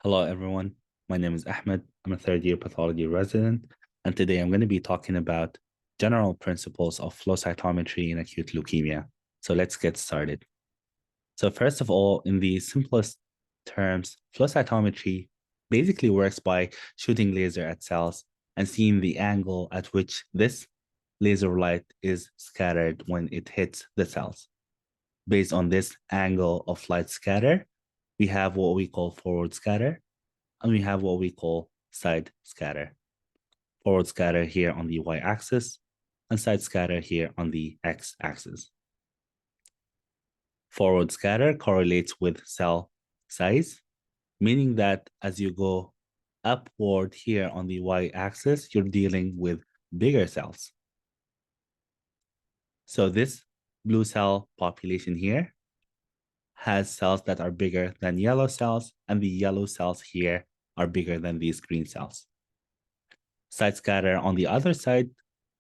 Hello, everyone. My name is Ahmed. I'm a third-year pathology resident, and today I'm going to be talking about general principles of flow cytometry in acute leukemia. So let's get started. So first of all, in the simplest terms, flow cytometry basically works by shooting laser at cells and seeing the angle at which this laser light is scattered when it hits the cells. Based on this angle of light scatter, we have what we call forward scatter, and we have what we call side scatter. Forward scatter here on the y-axis, and side scatter here on the x-axis. Forward scatter correlates with cell size, meaning that as you go upward here on the y-axis, you're dealing with bigger cells. So this blue cell population here has cells that are bigger than yellow cells, and the yellow cells here are bigger than these green cells. Side scatter on the other side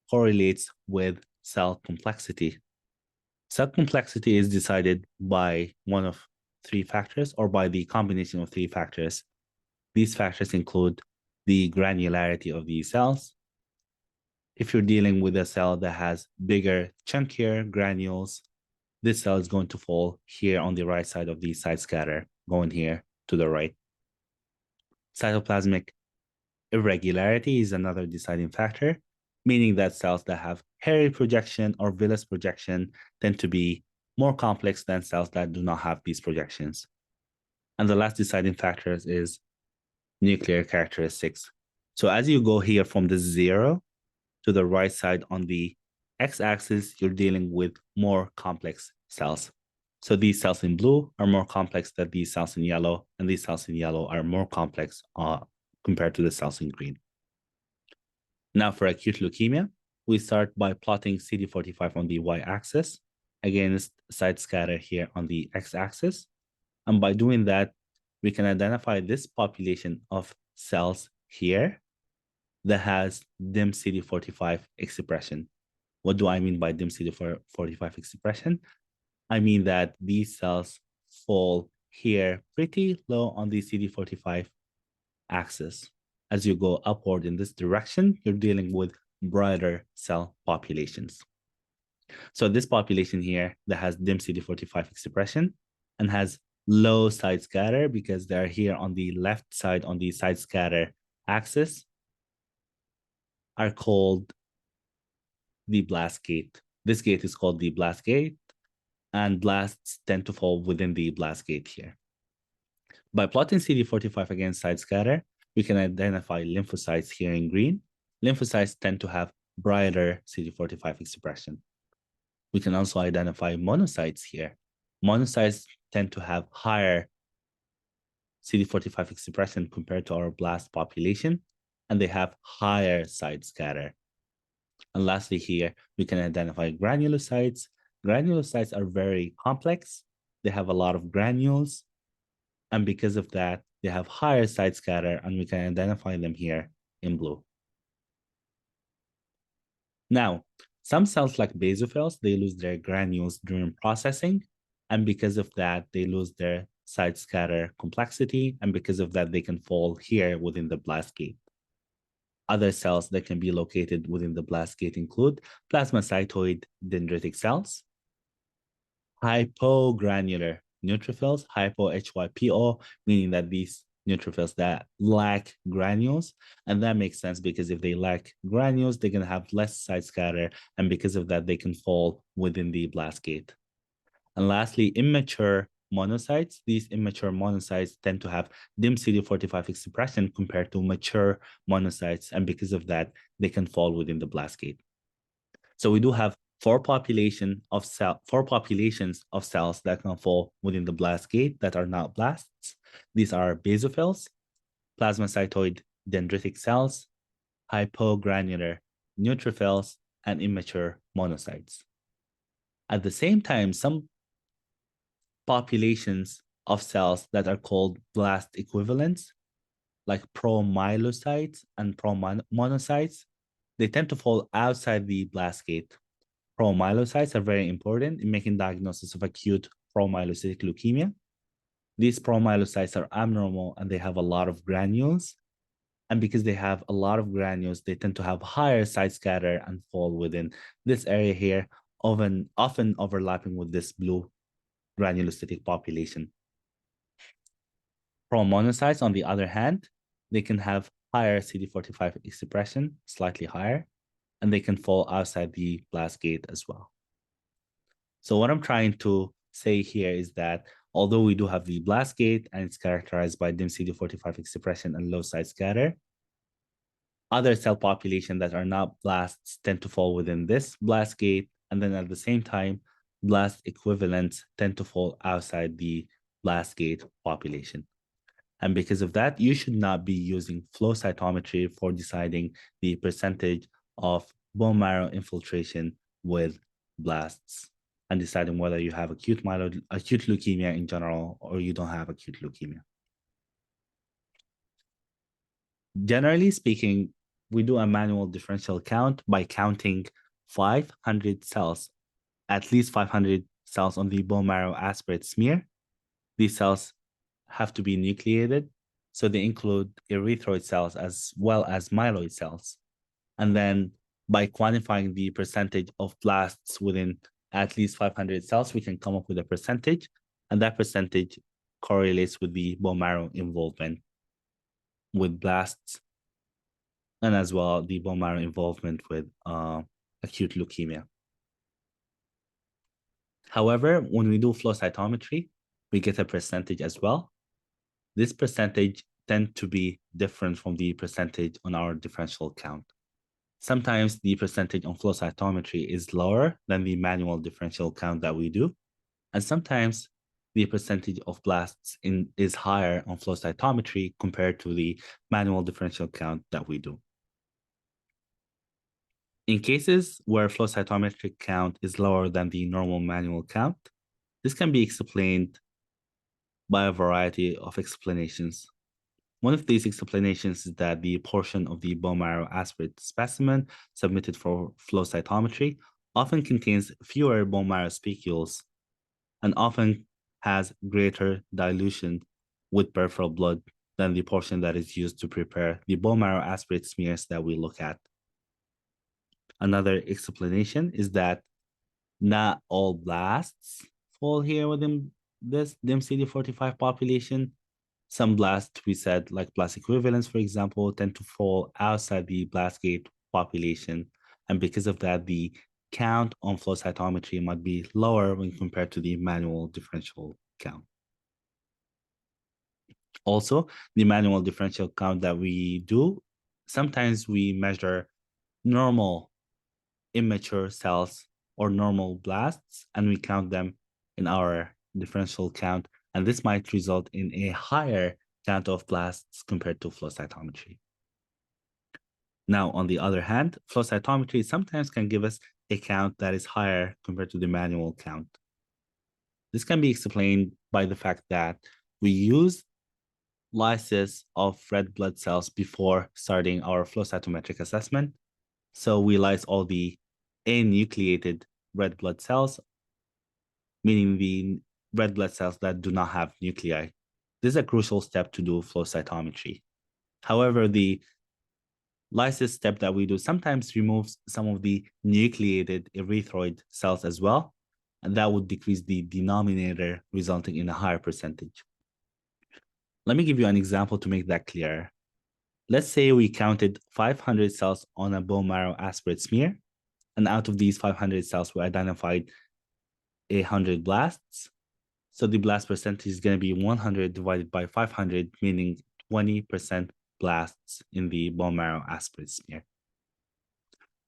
correlates with cell complexity. Cell complexity is decided by one of three factors or by the combination of three factors. These factors include the granularity of these cells. If you're dealing with a cell that has bigger, chunkier granules, this cell is going to fall here on the right side of the side scatter, going here to the right. Cytoplasmic irregularity is another deciding factor, meaning that cells that have hairy projection or villus projection tend to be more complex than cells that do not have these projections. And the last deciding factor is nuclear characteristics. So as you go here from the 0 to the right side on the x-axis, you're dealing with more complex cells. So these cells in blue are more complex than these cells in yellow, and these cells in yellow are more complex compared to the cells in green. Now for acute leukemia, we start by plotting CD45 on the y-axis against side scatter here on the x-axis. And by doing that, we can identify this population of cells here that has dim CD45 expression. What do I mean by dim CD45 expression? I mean that these cells fall here pretty low on the CD45 axis. As you go upward in this direction, you're dealing with brighter cell populations. So this population here that has dim CD45 expression and has low side scatter because they're here on the left side on the side scatter axis are called the blast gate. This gate is called the blast gate, and blasts tend to fall within the blast gate here. By plotting CD45 against side scatter, we can identify lymphocytes here in green. Lymphocytes tend to have brighter CD45 expression. We can also identify monocytes here. Monocytes tend to have higher CD45 expression compared to our blast population, and they have higher side scatter. And lastly here, we can identify granulocytes. Granulocytes are very complex. They have a lot of granules, and because of that, they have higher side scatter, and we can identify them here in blue. Now, some cells like basophils, they lose their granules during processing, and because of that, they lose their side scatter complexity, and because of that, they can fall here within the blast gate. Other cells that can be located within the blast gate include plasmacytoid dendritic cells, hypogranular neutrophils, hypo-HYPO, meaning that these neutrophils that lack granules, and that makes sense because if they lack granules, they're going to have less side scatter, and because of that, they can fall within the blast gate. And lastly, immature monocytes. These immature monocytes tend to have dim CD45 expression compared to mature monocytes, and because of that, they can fall within the blast gate. So we do have four populations of cells that can fall within the blast gate that are not blasts. These are basophils, plasmacytoid dendritic cells, hypogranular neutrophils, and immature monocytes. At the same time, some populations of cells that are called blast equivalents, like promyelocytes and promonocytes, they tend to fall outside the blast gate. Promyelocytes are very important in making diagnosis of acute promyelocytic leukemia. These promyelocytes are abnormal and they have a lot of granules. And because they have a lot of granules, they tend to have higher side scatter and fall within this area here, often overlapping with this blue granulocytic population. Promonocytes, on the other hand, they can have higher CD45 expression, slightly higher, and they can fall outside the blast gate as well. So what I'm trying to say here is that although we do have the blast gate and it's characterized by dim CD45 expression and low side scatter, other cell population that are not blasts tend to fall within this blast gate, and then at the same time, blast equivalents tend to fall outside the blast gate population. And because of that, you should not be using flow cytometry for deciding the percentage of bone marrow infiltration with blasts and deciding whether you have acute leukemia in general or you don't have acute leukemia. Generally speaking, we do a manual differential count by counting 500 cells, at least 500 cells on the bone marrow aspirate smear. These cells have to be nucleated, so they include erythroid cells as well as myeloid cells. And then by quantifying the percentage of blasts within at least 500 cells, we can come up with a percentage, and that percentage correlates with the bone marrow involvement with blasts, and as well the bone marrow involvement with acute leukemia. However, when we do flow cytometry, we get a percentage as well. This percentage tends to be different from the percentage on our differential count. Sometimes the percentage on flow cytometry is lower than the manual differential count that we do. And sometimes the percentage of blasts is higher on flow cytometry compared to the manual differential count that we do. In cases where flow cytometric count is lower than the normal manual count, this can be explained by a variety of explanations. One of these explanations is that the portion of the bone marrow aspirate specimen submitted for flow cytometry often contains fewer bone marrow spicules and often has greater dilution with peripheral blood than the portion that is used to prepare the bone marrow aspirate smears that we look at. Another explanation is that not all blasts fall here within this dim CD45 population. Some blasts, we said, like blast equivalents, for example, tend to fall outside the blast gate population. And because of that, the count on flow cytometry might be lower when compared to the manual differential count. Also, the manual differential count that we do, sometimes we measure normal immature cells or normal blasts, and we count them in our differential count. And this might result in a higher count of blasts compared to flow cytometry. Now, on the other hand, flow cytometry sometimes can give us a count that is higher compared to the manual count. This can be explained by the fact that we use lysis of red blood cells before starting our flow cytometric assessment. So we lyse all the anucleated red blood cells, meaning the red blood cells that do not have nuclei. This is a crucial step to do flow cytometry. However, the lysis step that we do sometimes removes some of the nucleated erythroid cells as well, and that would decrease the denominator, resulting in a higher percentage. Let me give you an example to make that clearer. Let's say we counted 500 cells on a bone marrow aspirate smear, and out of these 500 cells, we identified 100 blasts. So the blast percentage is going to be 100 divided by 500, meaning 20% blasts in the bone marrow aspirate smear.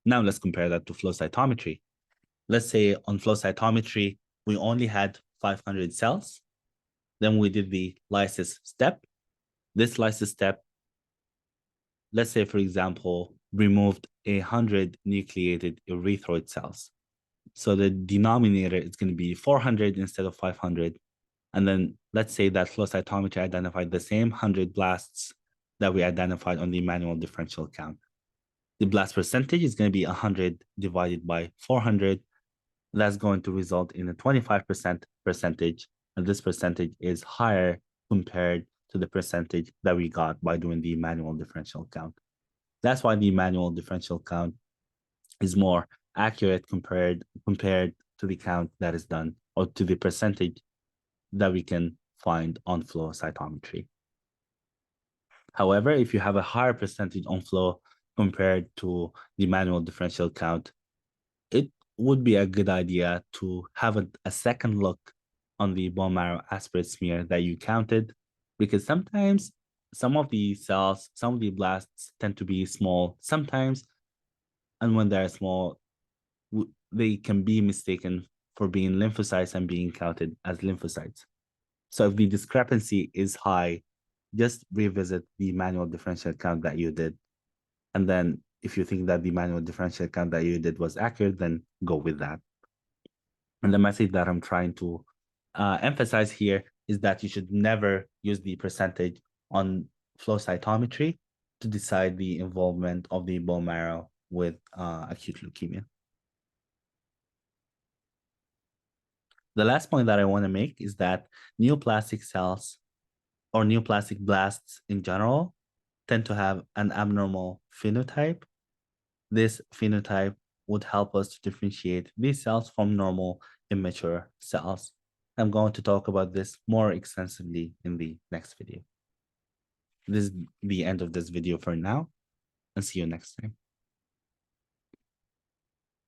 Now let's compare that to flow cytometry. Let's say on flow cytometry, we only had 500 cells. Then we did the lysis step. This lysis step, let's say, for example, removed 100 nucleated erythroid cells. So the denominator is going to be 400 instead of 500. And then let's say that flow cytometry identified the same 100 blasts that we identified on the manual differential count. The blast percentage is going to be 100 divided by 400. That's going to result in a 25% percentage. And this percentage is higher compared to the percentage that we got by doing the manual differential count. That's why the manual differential count is more accurate compared to the count that is done, or to the percentage that we can find on flow cytometry. However, if you have a higher percentage on flow compared to the manual differential count, it would be a good idea to have a second look on the bone marrow aspirate smear that you counted, because sometimes some of the cells, some of the blasts tend to be small sometimes, and when they're small, they can be mistaken for being lymphocytes and being counted as lymphocytes. So if the discrepancy is high, just revisit the manual differential count that you did. And then if you think that the manual differential count that you did was accurate, then go with that. And the message that I'm trying to emphasize here is that you should never use the percentage on flow cytometry to decide the involvement of the bone marrow with acute leukemia. The last point that I want to make is that neoplastic cells or neoplastic blasts in general tend to have an abnormal phenotype. This phenotype would help us to differentiate these cells from normal immature cells. I'm going to talk about this more extensively in the next video. This is the end of this video for now, and see you next time.